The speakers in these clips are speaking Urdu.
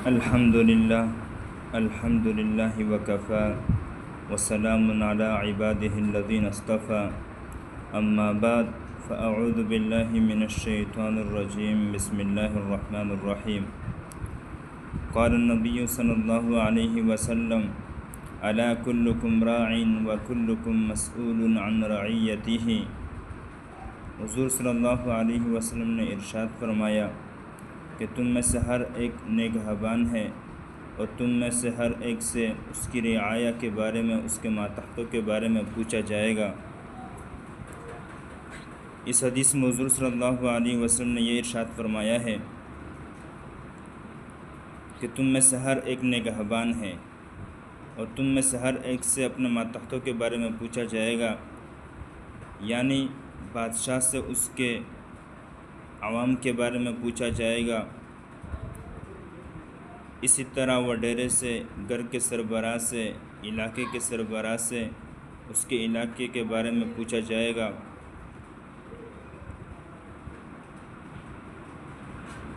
الحمد للہ وکفا وسلام علی عباده الذین اصطفى اما بعد فاعوذ باللہ من الشیطان الرجیم بسم اللہ الرحمن الرحیم قال النبی صلی اللہ علیہ وسلم الا کلکم راع وکلکم مسئول عن رعیتہ۔ حضور صلی اللہ علیہ وسلم نے ارشاد فرمایا کہ تم میں سے ہر ایک نگہبان ہے اور تم میں سے ہر ایک سے اس کی رعایا کے بارے میں، اس کے ماتحتوں کے بارے میں پوچھا جائے گا۔ اس حدیث میں حضور صلی اللہ علیہ وسلم نے یہ ارشاد فرمایا ہے کہ تم میں سے ہر ایک نگہبان ہے اور تم میں سے ہر ایک سے اپنے ماتحتوں کے بارے میں پوچھا جائے گا، یعنی بادشاہ سے اس کے عوام کے بارے میں پوچھا جائے گا، اسی طرح وڈیرے سے، گھر کے سربراہ سے، علاقے کے سربراہ سے اس کے علاقے کے بارے میں پوچھا جائے گا۔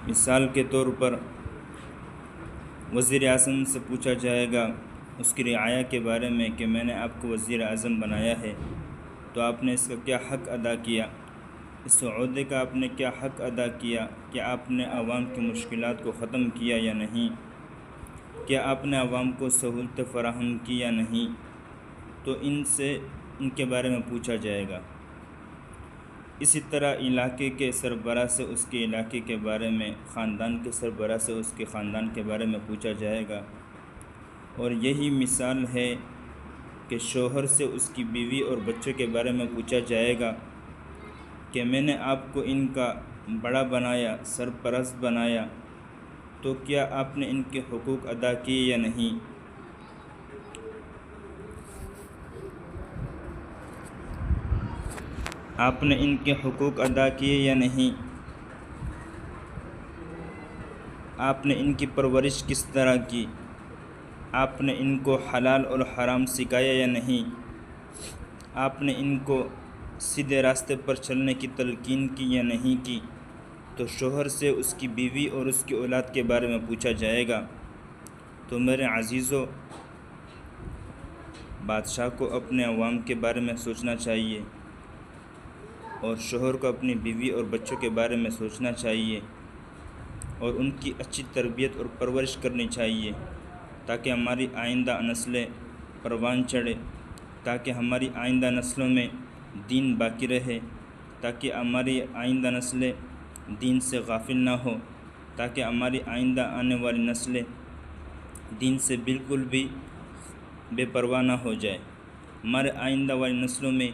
مثال کے طور پر وزیر اعظم سے پوچھا جائے گا اس کی رعایا کے بارے میں کہ میں نے آپ کو وزیر اعظم بنایا ہے تو آپ نے اس کا کیا حق ادا کیا، اس عہدے کا آپ نے کیا حق ادا کیا، کیا آپ نے عوام کی مشکلات کو ختم کیا یا نہیں، کیا آپ نے عوام کو سہولت فراہم کی یا نہیں، تو ان کے بارے میں پوچھا جائے گا۔ اسی طرح علاقے کے سربراہ سے اس کے علاقے کے بارے میں، خاندان کے سربراہ سے اس کے خاندان کے بارے میں پوچھا جائے گا۔ اور یہی مثال ہے کہ شوہر سے اس کی بیوی اور بچوں کے بارے میں پوچھا جائے گا کہ میں نے آپ کو ان کا بڑا بنایا، سرپرست بنایا، تو کیا آپ نے ان کے حقوق ادا کیے یا نہیں۔ آپ نے ان کے حقوق ادا کیے یا نہیں، آپ نے ان کی پرورش کس طرح کی، آپ نے ان کو حلال اور حرام سکھایا یا نہیں، آپ نے ان کو سیدھے راستے پر چلنے کی تلقین کی یا نہیں کی۔ تو شوہر سے اس کی بیوی اور اس کی اولاد کے بارے میں پوچھا جائے گا۔ تو میرے عزیزو، بادشاہ کو اپنے عوام کے بارے میں سوچنا چاہیے اور شوہر کو اپنی بیوی اور بچوں کے بارے میں سوچنا چاہیے اور ان کی اچھی تربیت اور پرورش کرنی چاہیے تاکہ ہماری آئندہ نسلیں پروان چڑھے، تاکہ ہماری آئندہ نسلوں میں دین باقی رہے، تاکہ ہماری آئندہ نسلیں دین سے غافل نہ ہو، تاکہ ہماری آئندہ آنے والی نسلیں دین سے بالکل بھی بے پرواہ نہ ہو جائے، ہمارے آئندہ والی نسلوں میں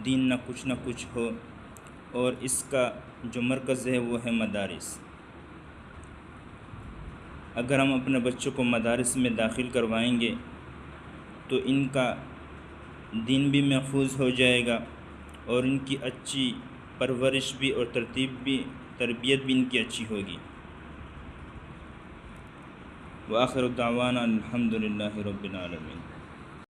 دین نہ کچھ ہو، اور اس کا جو مرکز ہے وہ ہے مدارس۔ اگر ہم اپنے بچوں کو مدارس میں داخل کروائیں گے تو ان کا دین بھی محفوظ ہو جائے گا اور ان کی اچھی پرورش بھی اور تربیت بھی ان کی اچھی ہوگی۔ وآخر دعوانا الحمد للہ رب العالمین۔